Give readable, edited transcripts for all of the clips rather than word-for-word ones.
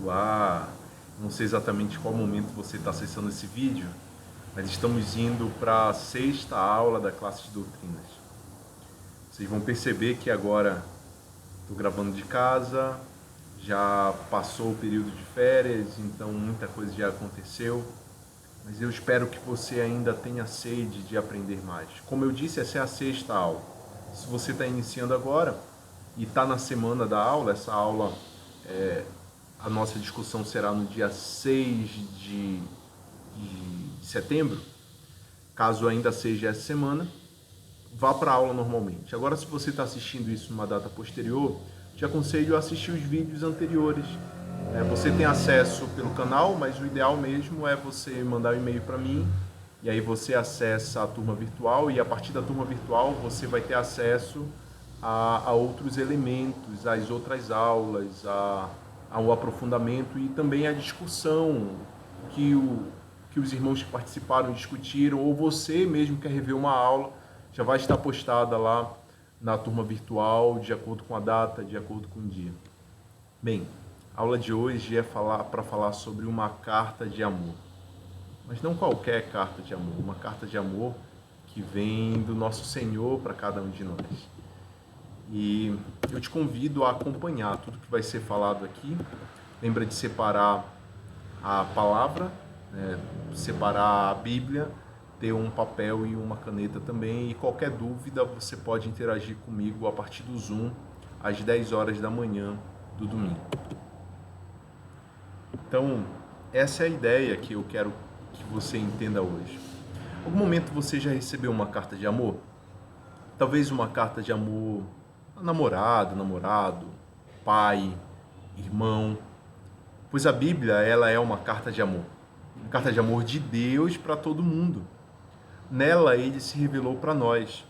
Olá, não sei exatamente qual momento você está acessando esse vídeo, mas estamos indo para a sexta aula da classe de doutrinas. Vocês vão perceber que agora estou gravando de casa, já passou o período de férias, então muita coisa já aconteceu, mas eu espero que você ainda tenha sede de aprender mais. Como eu disse, essa é a sexta aula. Se você está iniciando agora e está na semana da aula, essa aula a nossa discussão será no dia 6 de setembro. Caso ainda seja essa semana, vá para a aula normalmente. Agora, se você está assistindo isso numa data posterior, te aconselho a assistir os vídeos anteriores. Você tem acesso pelo canal, mas o ideal mesmo é você mandar um e-mail para mim, e aí você acessa a turma virtual, e a partir da turma virtual você vai ter acesso a outros elementos, às outras aulas, ao aprofundamento e também à discussão que os irmãos que participaram discutiram, ou você mesmo quer rever uma aula, já vai estar postada lá na turma virtual, de acordo com a data, de acordo com o dia. Bem, a aula de hoje é para falar sobre uma carta de amor. Mas não qualquer carta de amor, uma carta de amor que vem do nosso Senhor para cada um de nós. E eu te convido a acompanhar tudo que vai ser falado aqui. Lembra de separar a palavra, separar a Bíblia, ter um papel e uma caneta também. E qualquer dúvida você pode interagir comigo a partir do Zoom às 10 horas da manhã do domingo. Então, essa é a ideia que eu quero que você entenda hoje. Em algum momento você já recebeu uma carta de amor? Talvez uma carta de amor a namorado, pai, irmão. Pois a Bíblia, ela é uma carta de amor. Uma carta de amor de Deus para todo mundo. Nela, ele se revelou para nós.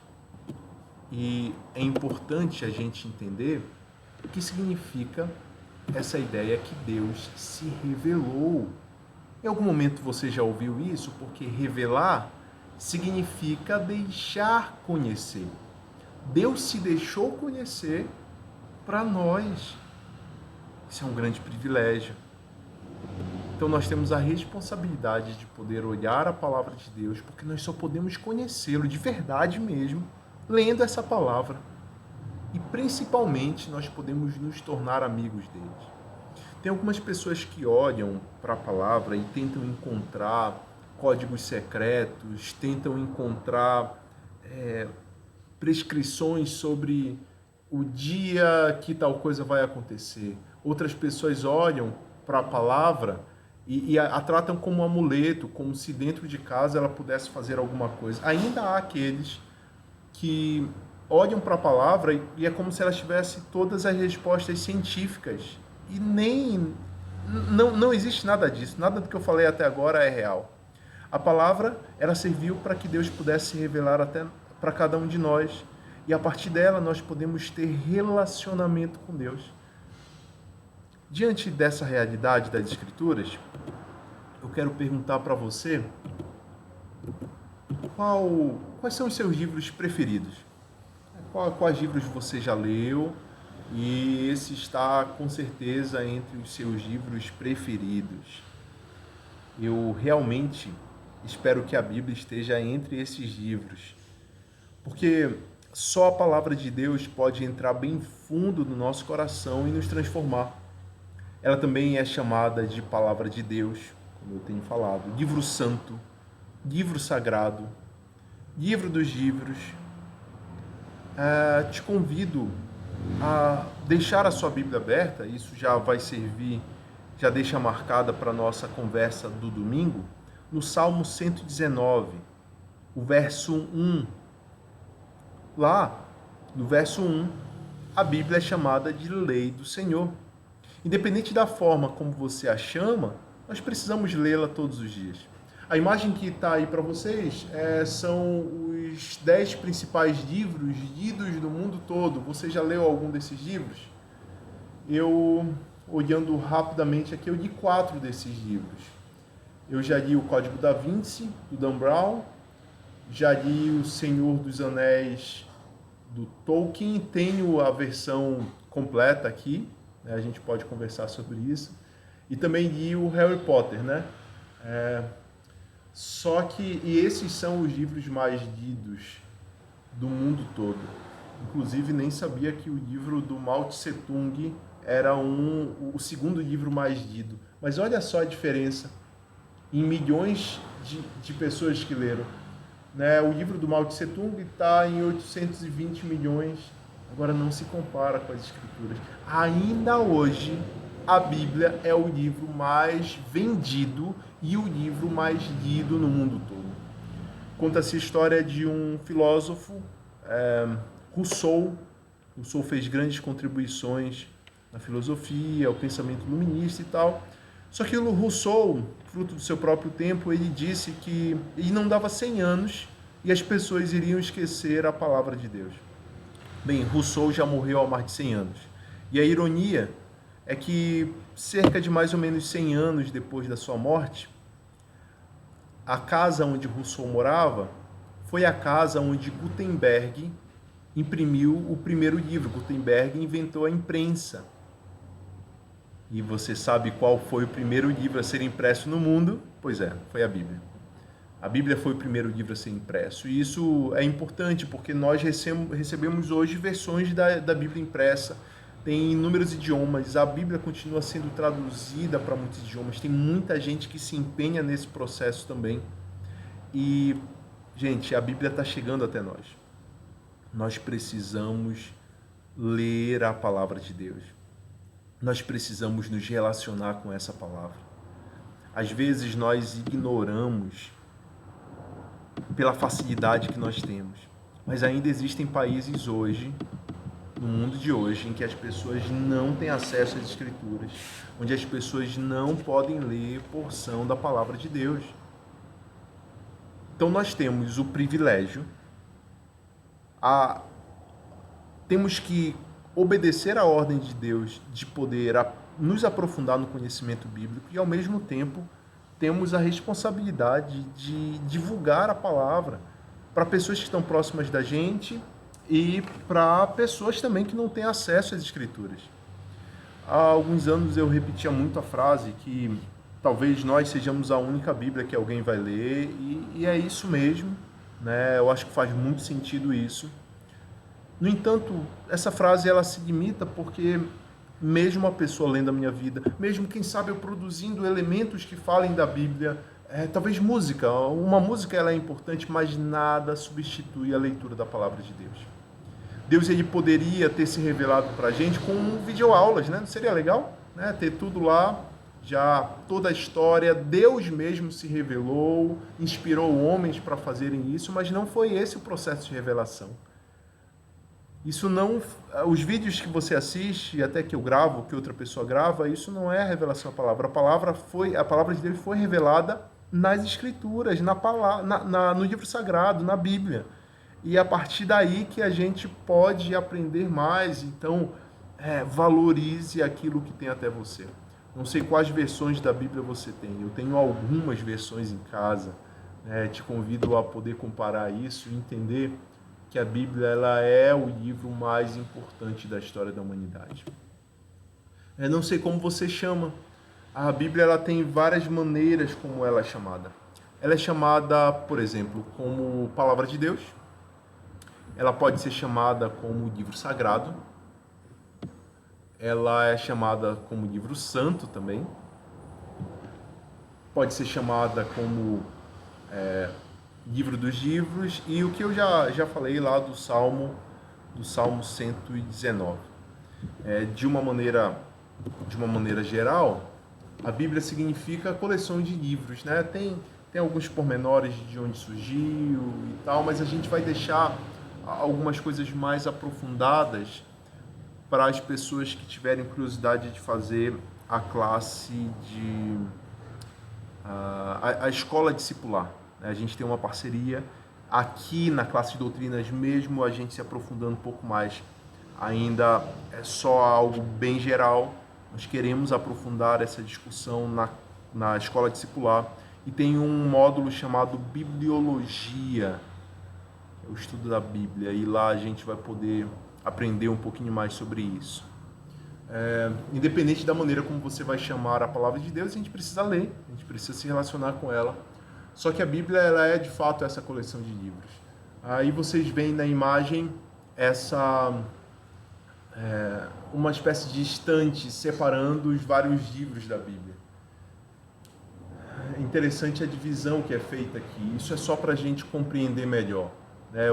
E é importante a gente entender o que significa essa ideia que Deus se revelou. Em algum momento você já ouviu isso? Porque revelar significa deixar conhecer. Deus se deixou conhecer para nós. Isso é um grande privilégio. Então nós temos a responsabilidade de poder olhar a palavra de Deus, porque nós só podemos conhecê-lo de verdade mesmo, lendo essa palavra. E principalmente nós podemos nos tornar amigos dele. Tem algumas pessoas que olham para a palavra e tentam encontrar códigos secretos, tentam encontrar prescrições sobre o dia que tal coisa vai acontecer. Outras pessoas olham para a palavra e a tratam como um amuleto, como se dentro de casa ela pudesse fazer alguma coisa. Ainda há aqueles que olham para a palavra e é como se ela tivesse todas as respostas científicas. E não existe nada disso. Nada do que eu falei até agora é real. A palavra, ela serviu para que Deus pudesse se revelar até para cada um de nós. E a partir dela nós podemos ter relacionamento com Deus. Diante dessa realidade das Escrituras, eu quero perguntar para você quais são os seus livros preferidos? Quais livros você já leu? E esse está com certeza entre os seus livros preferidos. Eu realmente espero que a Bíblia esteja entre esses livros, porque só a palavra de Deus pode entrar bem fundo no nosso coração e nos transformar. Ela também é chamada de palavra de Deus, como eu tenho falado, livro santo, livro sagrado, livro dos livros. Te convido a deixar a sua Bíblia aberta, isso já vai servir, já deixa marcada para a nossa conversa do domingo, no Salmo 119, o verso 1. Lá, no verso 1, a Bíblia é chamada de lei do Senhor. Independente da forma como você a chama, nós precisamos lê-la todos os dias. A imagem que está aí para vocês são os 10 principais livros lidos no mundo todo. Você já leu algum desses livros? Eu, olhando rapidamente aqui, eu li 4 desses livros. Eu já li o Código da Vinci, do Dan Brown, já li o Senhor dos Anéis, do Tolkien, tenho a versão completa aqui, a gente pode conversar sobre isso. E também li o Harry Potter, né? Só que, e esses são os livros mais lidos do mundo todo. Inclusive, nem sabia que o livro do Mao Tse Tung era o segundo livro mais lido. Mas olha só a diferença em milhões de pessoas que leram. Né? O livro do Mao Tse Tung está em 820 milhões, agora não se compara com as escrituras. Ainda hoje, a Bíblia é o livro mais vendido e o livro mais lido no mundo todo. Conta-se a história de um filósofo, Rousseau. Rousseau fez grandes contribuições na filosofia, ao pensamento iluminista e tal. Só que o Rousseau, fruto do seu próprio tempo, ele disse que ele não dava 100 anos e as pessoas iriam esquecer a palavra de Deus. Bem, Rousseau já morreu há mais de 100 anos. E a ironia é que cerca de mais ou menos 100 anos depois da sua morte, a casa onde Rousseau morava foi a casa onde Gutenberg imprimiu o primeiro livro. Gutenberg inventou a imprensa. E você sabe qual foi o primeiro livro a ser impresso no mundo? Pois é, foi a Bíblia. A Bíblia foi o primeiro livro a ser impresso. E isso é importante porque nós recebemos hoje versões da Bíblia impressa. Tem inúmeros idiomas. A Bíblia continua sendo traduzida para muitos idiomas. Tem muita gente que se empenha nesse processo também. E, gente, a Bíblia está chegando até nós. Nós precisamos ler a palavra de Deus. Nós precisamos nos relacionar com essa palavra. Às vezes nós ignoramos pela facilidade que nós temos, mas ainda existem países hoje, no mundo de hoje, em que as pessoas não têm acesso às escrituras, onde as pessoas não podem ler porção da palavra de Deus. Então nós temos o privilégio, temos que obedecer à ordem de Deus de poder nos aprofundar no conhecimento bíblico e, ao mesmo tempo, temos a responsabilidade de divulgar a palavra para pessoas que estão próximas da gente e para pessoas também que não têm acesso às escrituras. Há alguns anos eu repetia muito a frase que talvez nós sejamos a única Bíblia que alguém vai ler e é isso mesmo, né? Eu acho que faz muito sentido isso. No entanto, essa frase ela se limita porque mesmo a pessoa lendo a minha vida, mesmo quem sabe eu produzindo elementos que falem da Bíblia, talvez música, uma música ela é importante, mas nada substitui a leitura da palavra de Deus. Deus ele poderia ter se revelado para a gente com videoaulas, né? Não seria legal? Né? Ter tudo lá, já toda a história, Deus mesmo se revelou, inspirou homens para fazerem isso, mas não foi esse o processo de revelação. Isso não, os vídeos que você assiste, até que eu gravo, que outra pessoa grava, isso não é a revelação da palavra. A palavra de Deus foi revelada nas Escrituras, no livro sagrado, na Bíblia. E é a partir daí que a gente pode aprender mais. Então, valorize aquilo que tem até você. Não sei quais versões da Bíblia você tem. Eu tenho algumas versões em casa. Te convido a poder comparar isso e entender que a Bíblia ela é o livro mais importante da história da humanidade. Eu não sei como você chama. A Bíblia ela tem várias maneiras como ela é chamada. Ela é chamada, por exemplo, como Palavra de Deus. Ela pode ser chamada como livro sagrado. Ela é chamada como livro santo também. Pode ser chamada como livro dos livros, e o que eu já falei lá do Salmo 119. De uma maneira geral, a Bíblia significa coleção de livros, né? Tem alguns pormenores de onde surgiu e tal, mas a gente vai deixar algumas coisas mais aprofundadas para as pessoas que tiverem curiosidade de fazer a classe a escola discipular. A gente tem uma parceria aqui na classe de doutrinas, mesmo a gente se aprofundando um pouco mais. Ainda é só algo bem geral. Nós queremos aprofundar essa discussão na escola discipular. E tem um módulo chamado Bibliologia, o estudo da Bíblia. E lá a gente vai poder aprender um pouquinho mais sobre isso. Independente da maneira como você vai chamar a palavra de Deus, a gente precisa ler, a gente precisa se relacionar com ela. Só que a Bíblia, ela é de fato essa coleção de livros. Aí vocês veem na imagem uma espécie de estante separando os vários livros da Bíblia. É interessante a divisão que é feita aqui. Isso é só para a gente compreender melhor.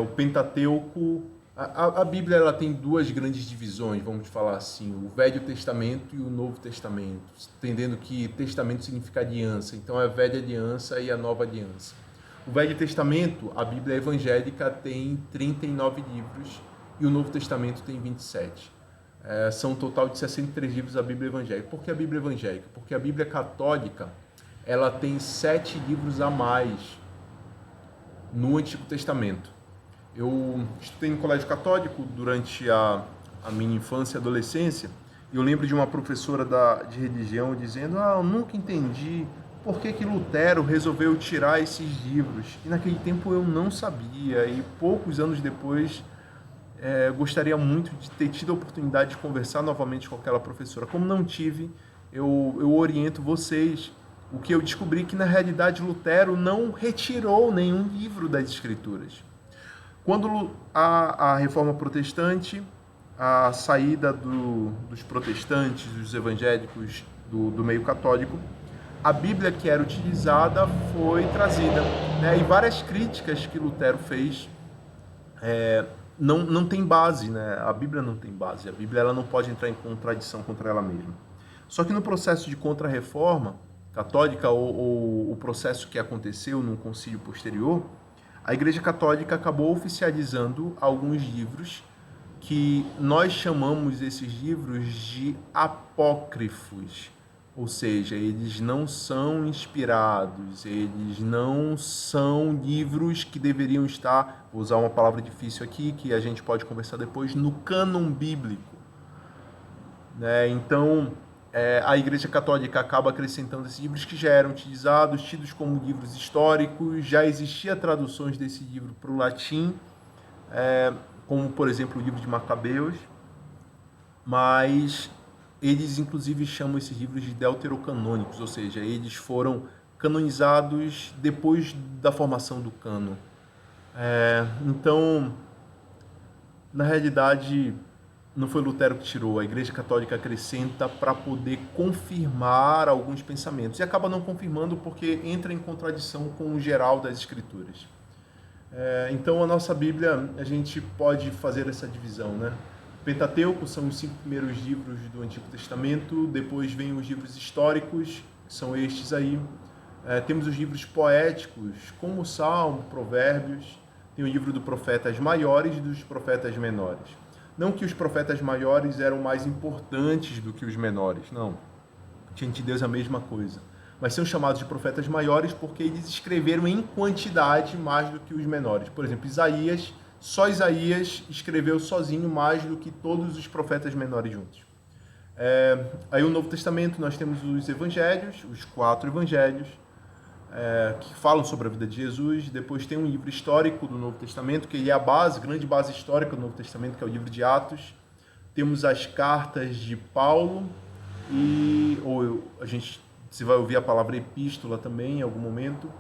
O Pentateuco, a Bíblia, ela tem duas grandes divisões, vamos falar assim, o Velho Testamento e o Novo Testamento, entendendo que testamento significa aliança, então é a Velha Aliança e a Nova Aliança. O Velho Testamento, a Bíblia evangélica, tem 39 livros e o Novo Testamento tem 27. São um total de 63 livros a Bíblia evangélica. Por que a Bíblia evangélica? Porque a Bíblia católica, ela tem 7 livros a mais no Antigo Testamento. Eu estudei no colégio católico durante a minha infância e adolescência, e eu lembro de uma professora de religião dizendo: eu nunca entendi por que Lutero resolveu tirar esses livros. E naquele tempo eu não sabia, e poucos anos depois gostaria muito de ter tido a oportunidade de conversar novamente com aquela professora. Como não tive, eu oriento vocês. O que eu descobri que, na realidade, Lutero não retirou nenhum livro das Escrituras. Quando a Reforma Protestante, a saída dos protestantes, dos evangélicos, do meio católico, a Bíblia que era utilizada foi trazida. E várias críticas que Lutero fez não tem base, né? A Bíblia não tem base. A Bíblia, ela não pode entrar em contradição contra ela mesma. Só que no processo de contra-reforma católica, ou o processo que aconteceu num concílio posterior, a Igreja Católica acabou oficializando alguns livros que nós chamamos esses livros de apócrifos. Ou seja, eles não são inspirados, eles não são livros que deveriam estar, vou usar uma palavra difícil aqui, que a gente pode conversar depois, no cânon bíblico. Então, a Igreja Católica acaba acrescentando esses livros que já eram utilizados, tidos como livros históricos, já existia traduções desse livro para o latim, como, por exemplo, o livro de Macabeus, mas eles, inclusive, chamam esses livros de deuterocanônicos, ou seja, eles foram canonizados depois da formação do cânon. Então, na realidade, não foi Lutero que tirou, a Igreja Católica acrescenta para poder confirmar alguns pensamentos. E acaba não confirmando porque entra em contradição com o geral das Escrituras. Então, a nossa Bíblia, a gente pode fazer essa divisão, né? Pentateuco são os 5 primeiros livros do Antigo Testamento, depois vem os livros históricos, que são estes aí. Temos os livros poéticos, como o Salmo, Provérbios, tem o livro dos profetas maiores e dos profetas menores. Não que os profetas maiores eram mais importantes do que os menores, não. Diante de Deus é a mesma coisa. Mas são chamados de profetas maiores porque eles escreveram em quantidade mais do que os menores. Por exemplo, Isaías, só Isaías escreveu sozinho mais do que todos os profetas menores juntos. Aí no Novo Testamento nós temos os evangelhos, os 4 evangelhos, que falam sobre a vida de Jesus. Depois tem um livro histórico do Novo Testamento, que é a grande base histórica do Novo Testamento, que é o livro de Atos. Temos as cartas de Paulo, você vai ouvir a palavra epístola também em algum momento,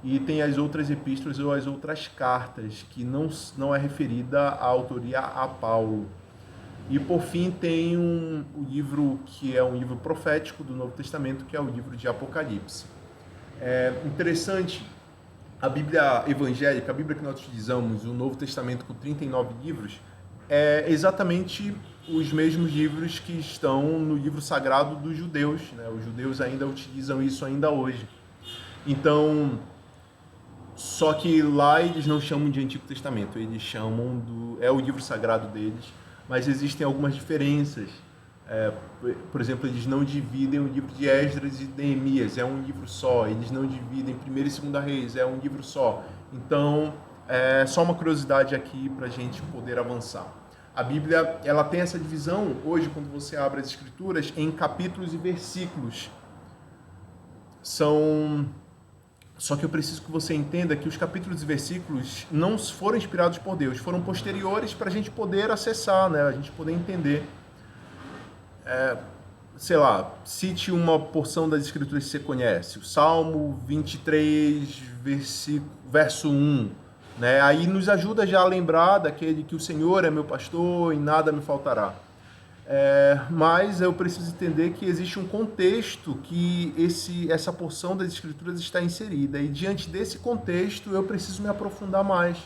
e tem as outras epístolas ou as outras cartas, que não é referida à autoria a Paulo. E por fim tem o livro que é um livro profético do Novo Testamento, que é o livro de Apocalipse. Interessante, a Bíblia evangélica, a Bíblia que nós utilizamos, o Novo Testamento com 39 livros, é exatamente os mesmos livros que estão no livro sagrado dos judeus, né? Os judeus ainda utilizam isso ainda hoje. Então, só que lá eles não chamam de Antigo Testamento, eles chamam é o livro sagrado deles, mas existem algumas diferenças. Por exemplo, eles não dividem o livro de Esdras e Neemias, é um livro só. Eles não dividem 1ª e 2ª Reis, é um livro só. Então, só uma curiosidade aqui para a gente poder avançar. A Bíblia, ela tem essa divisão, hoje, quando você abre as Escrituras, em capítulos e versículos. Só que eu preciso que você entenda que os capítulos e versículos não foram inspirados por Deus, foram posteriores para a gente poder acessar, né? A gente poder entender. sei lá, cite uma porção das escrituras que você conhece, o Salmo 23, verso 1, né? Aí nos ajuda já a lembrar daquele que o Senhor é meu pastor e nada me faltará. Mas eu preciso entender que existe um contexto que essa porção das escrituras está inserida, e diante desse contexto eu preciso me aprofundar mais,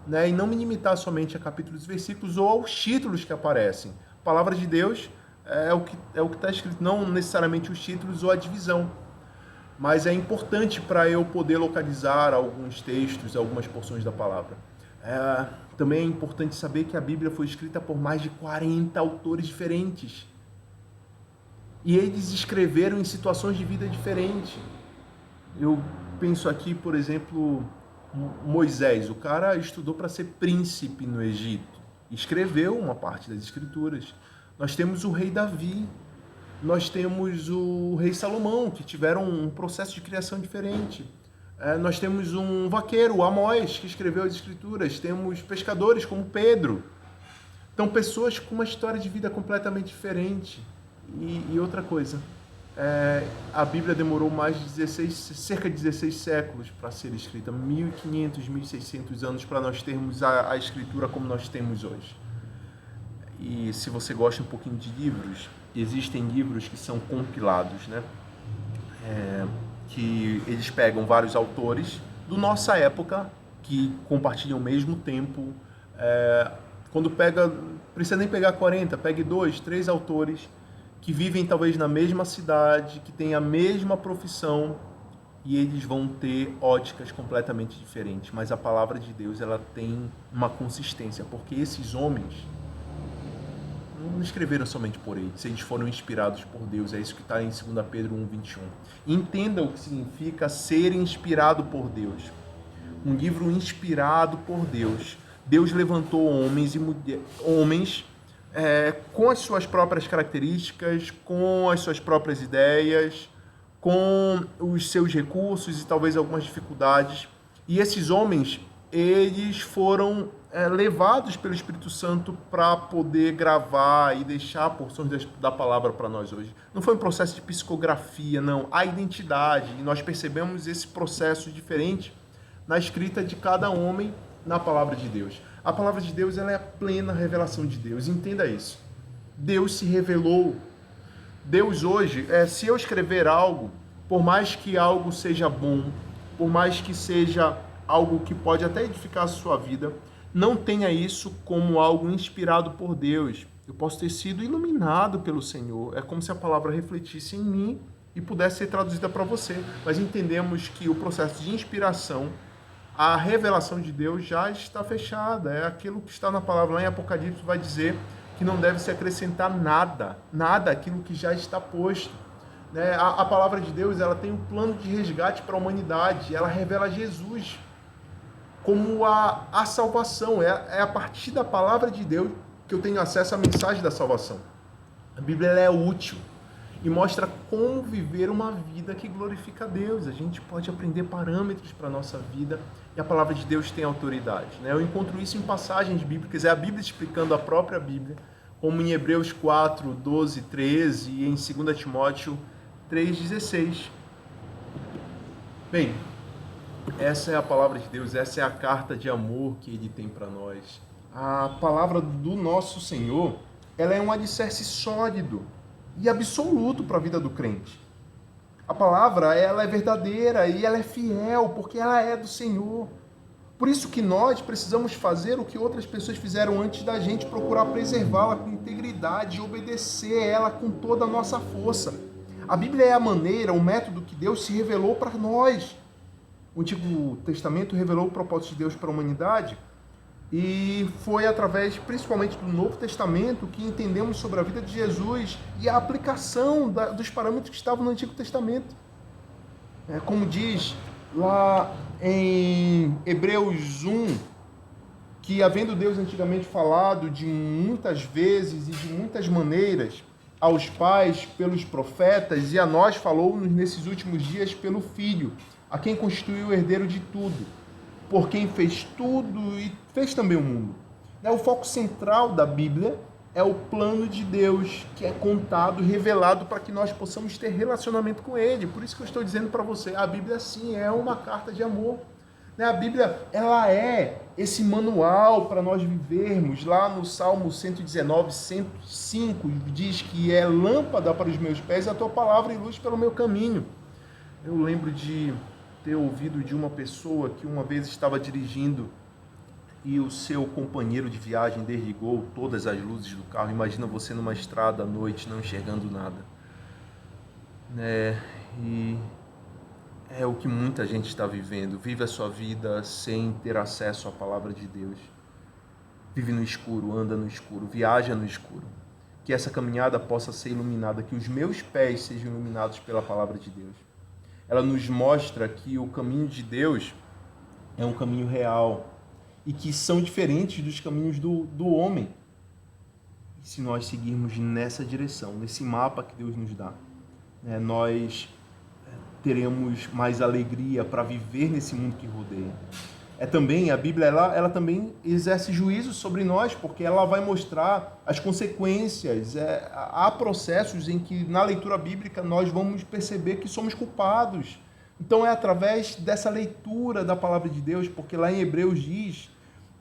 né? E não me limitar somente a capítulos e versículos ou aos títulos que aparecem. A palavra de Deus é o que está escrito, não necessariamente os títulos ou a divisão, mas é importante para eu poder localizar alguns textos, algumas porções da palavra. Também é importante saber que a Bíblia foi escrita por mais de 40 autores diferentes. E eles escreveram em situações de vida diferentes. Eu penso aqui, por exemplo, Moisés. O cara estudou para ser príncipe no Egito. Escreveu uma parte das escrituras. Nós temos o rei Davi. Nós temos o rei Salomão, que tiveram um processo de criação diferente. Nós temos um vaqueiro, Amós, que escreveu as escrituras. Temos pescadores como Pedro. Então, pessoas com uma história de vida completamente diferente. E outra coisa, a Bíblia demorou cerca de 16 séculos para ser escrita. 1.500, 1.600 anos para nós termos a escritura como nós temos hoje. E se você gosta um pouquinho de livros, existem livros que são compilados, né? Que eles pegam vários autores da nossa época, que compartilham o mesmo tempo. Quando pega, precisa nem pegar 40, pegue 2, 3 autores que vivem talvez na mesma cidade, que têm a mesma profissão, e eles vão ter óticas completamente diferentes. Mas a palavra de Deus, ela tem uma consistência, porque esses homens não escreveram somente por eles foram inspirados por Deus. É isso que está em 2 Pedro 1:21. Entenda o que significa ser inspirado por Deus. Um livro inspirado por Deus. Deus levantou homens com as suas próprias características, com as suas próprias ideias, com os seus recursos e talvez algumas dificuldades. E esses homens, eles foram levados pelo Espírito Santo para poder gravar e deixar porções da palavra para nós hoje. Não foi um processo de psicografia, não. A identidade, e nós percebemos esse processo diferente na escrita de cada homem na palavra de Deus. A palavra de Deus, ela é a plena revelação de Deus. Entenda isso. Deus se revelou. Deus hoje, se eu escrever algo, por mais que algo seja bom, por mais que seja algo que pode até edificar a sua vida, não tenha isso como algo inspirado por Deus. Eu posso ter sido iluminado pelo Senhor. É como se a palavra refletisse em mim e pudesse ser traduzida para você. Mas entendemos que o processo de inspiração, a revelação de Deus já está fechada. É aquilo que está na palavra lá em Apocalipse, vai dizer que não deve se acrescentar nada aquilo que já está posto. A palavra de Deus, ela tem um plano de resgate para a humanidade. Ela revela Jesus como a salvação. É a partir da palavra de Deus que eu tenho acesso à mensagem da salvação. A Bíblia, ela é útil e mostra como viver uma vida que glorifica a Deus. A gente pode aprender parâmetros para a nossa vida e a palavra de Deus tem autoridade. Eu encontro isso em passagens bíblicas, é a Bíblia explicando a própria Bíblia, como em Hebreus 4, 12, 13 e em 2 Timóteo 3,16. Bem, essa é a palavra de Deus, essa é a carta de amor que Ele tem para nós. A palavra do nosso Senhor, ela é um alicerce sólido e absoluto para a vida do crente. A palavra, ela é verdadeira e ela é fiel, porque ela é do Senhor. Por isso que nós precisamos fazer o que outras pessoas fizeram antes da gente, procurar preservá-la com integridade e obedecer ela com toda a nossa força. A Bíblia é a maneira, o método que Deus se revelou para nós. O Antigo Testamento revelou o propósito de Deus para a humanidade e foi através, principalmente do Novo Testamento, que entendemos sobre a vida de Jesus e a aplicação dos parâmetros que estavam no Antigo Testamento. Como diz lá em Hebreus 1, que havendo Deus antigamente falado de muitas vezes e de muitas maneiras aos pais pelos profetas, e a nós falou-nos nesses últimos dias pelo Filho, a quem constituiu o herdeiro de tudo, por quem fez tudo e fez também o mundo. O foco central da Bíblia é o plano de Deus que é contado, revelado para que nós possamos ter relacionamento com Ele. Por isso que eu estou dizendo para você, a Bíblia sim é uma carta de amor. A Bíblia, ela é esse manual para nós vivermos. Lá no Salmo 119, 105, diz que é lâmpada para os meus pés, a tua palavra e luz pelo meu caminho. Eu lembro de ter ouvido de uma pessoa que uma vez estava dirigindo e o seu companheiro de viagem desligou todas as luzes do carro. Imagina você numa estrada à noite, não enxergando nada. E é o que muita gente está vivendo. Vive a sua vida sem ter acesso à palavra de Deus. Vive no escuro, anda no escuro, viaja no escuro. Que essa caminhada possa ser iluminada, que os meus pés sejam iluminados pela palavra de Deus. Ela nos mostra que o caminho de Deus é um caminho real e que são diferentes dos caminhos do homem. E se nós seguirmos nessa direção, nesse mapa que Deus nos dá, nós teremos mais alegria para viver nesse mundo que rodeia. Também a Bíblia ela também exerce juízo sobre nós, porque ela vai mostrar as consequências. Há processos em que na leitura bíblica nós vamos perceber que somos culpados. Então é através dessa leitura da palavra de Deus, porque lá em Hebreus diz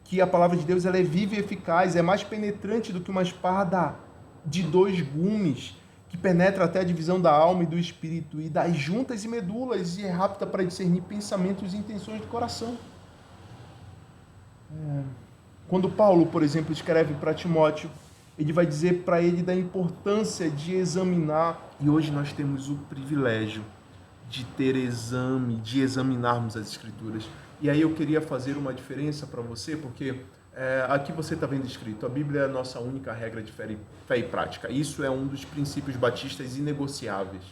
que a palavra de Deus ela é viva e eficaz, é mais penetrante do que uma espada de 2 gumes, que penetra até a divisão da alma e do espírito, e das juntas e medulas, e é rápida para discernir pensamentos e intenções do coração. Quando Paulo, por exemplo, escreve para Timóteo, ele vai dizer para ele da importância de examinar, e hoje nós temos o privilégio de ter exame, de examinarmos as Escrituras. E aí eu queria fazer uma diferença para você, porque aqui você está vendo escrito, a Bíblia é a nossa única regra de fé e prática. Isso é um dos princípios batistas inegociáveis,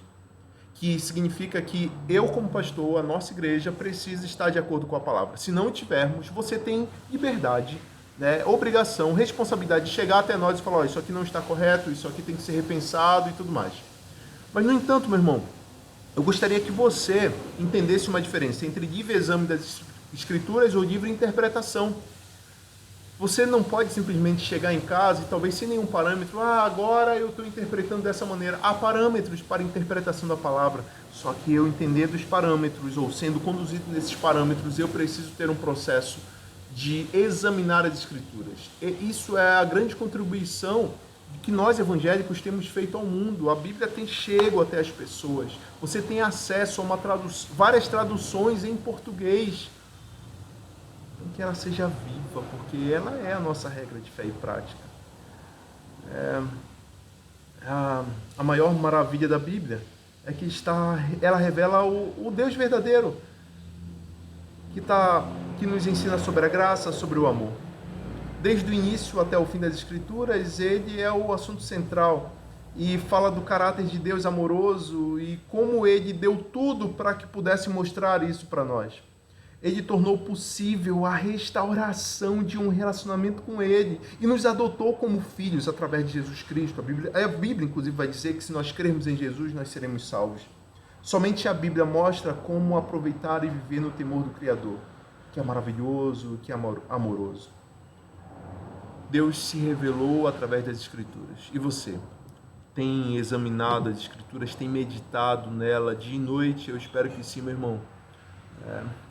que significa que eu, como pastor, a nossa igreja precisa estar de acordo com a palavra. Se não tivermos, você tem liberdade, obrigação, responsabilidade de chegar até nós e falar, isso aqui não está correto, isso aqui tem que ser repensado e tudo mais. Mas, no entanto, meu irmão, eu gostaria que você entendesse uma diferença entre livre exame das Escrituras ou livre interpretação. Você não pode simplesmente chegar em casa e talvez sem nenhum parâmetro, agora eu estou interpretando dessa maneira. Há parâmetros para a interpretação da palavra, só que eu entendendo os parâmetros ou sendo conduzido nesses parâmetros, eu preciso ter um processo de examinar as Escrituras. E isso é a grande contribuição que nós evangélicos temos feito ao mundo. A Bíblia tem chego até as pessoas. Você tem acesso a várias traduções em português. Então que ela seja viva, porque ela é a nossa regra de fé e prática. A maior maravilha da Bíblia é que ela revela o Deus verdadeiro, que nos ensina sobre a graça, sobre o amor. Desde o início até o fim das Escrituras, ele é o assunto central e fala do caráter de Deus amoroso e como ele deu tudo para que pudesse mostrar isso para nós. Ele tornou possível a restauração de um relacionamento com ele e nos adotou como filhos através de Jesus Cristo. A Bíblia, inclusive, vai dizer que se nós crermos em Jesus, nós seremos salvos. Somente a Bíblia mostra como aproveitar e viver no temor do Criador, que é maravilhoso, que é amoroso. Deus se revelou através das Escrituras. E você? Tem examinado as Escrituras? Tem meditado nela dia e noite? Eu espero que sim, meu irmão.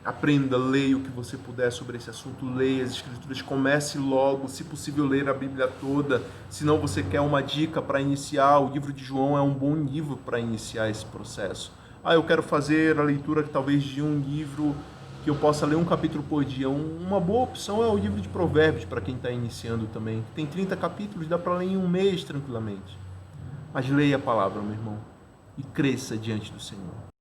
Aprenda, leia o que você puder sobre esse assunto. Leia as Escrituras. Comece logo, se possível, ler a Bíblia toda. Se não você quer uma dica para iniciar, o livro de João é um bom livro para iniciar esse processo. Eu quero fazer a leitura talvez de um livro que eu possa ler um capítulo por dia. Uma boa opção é o livro de Provérbios, para quem está iniciando também. Tem 30 capítulos, dá para ler em um mês tranquilamente. Mas leia a palavra, meu irmão, e cresça diante do Senhor.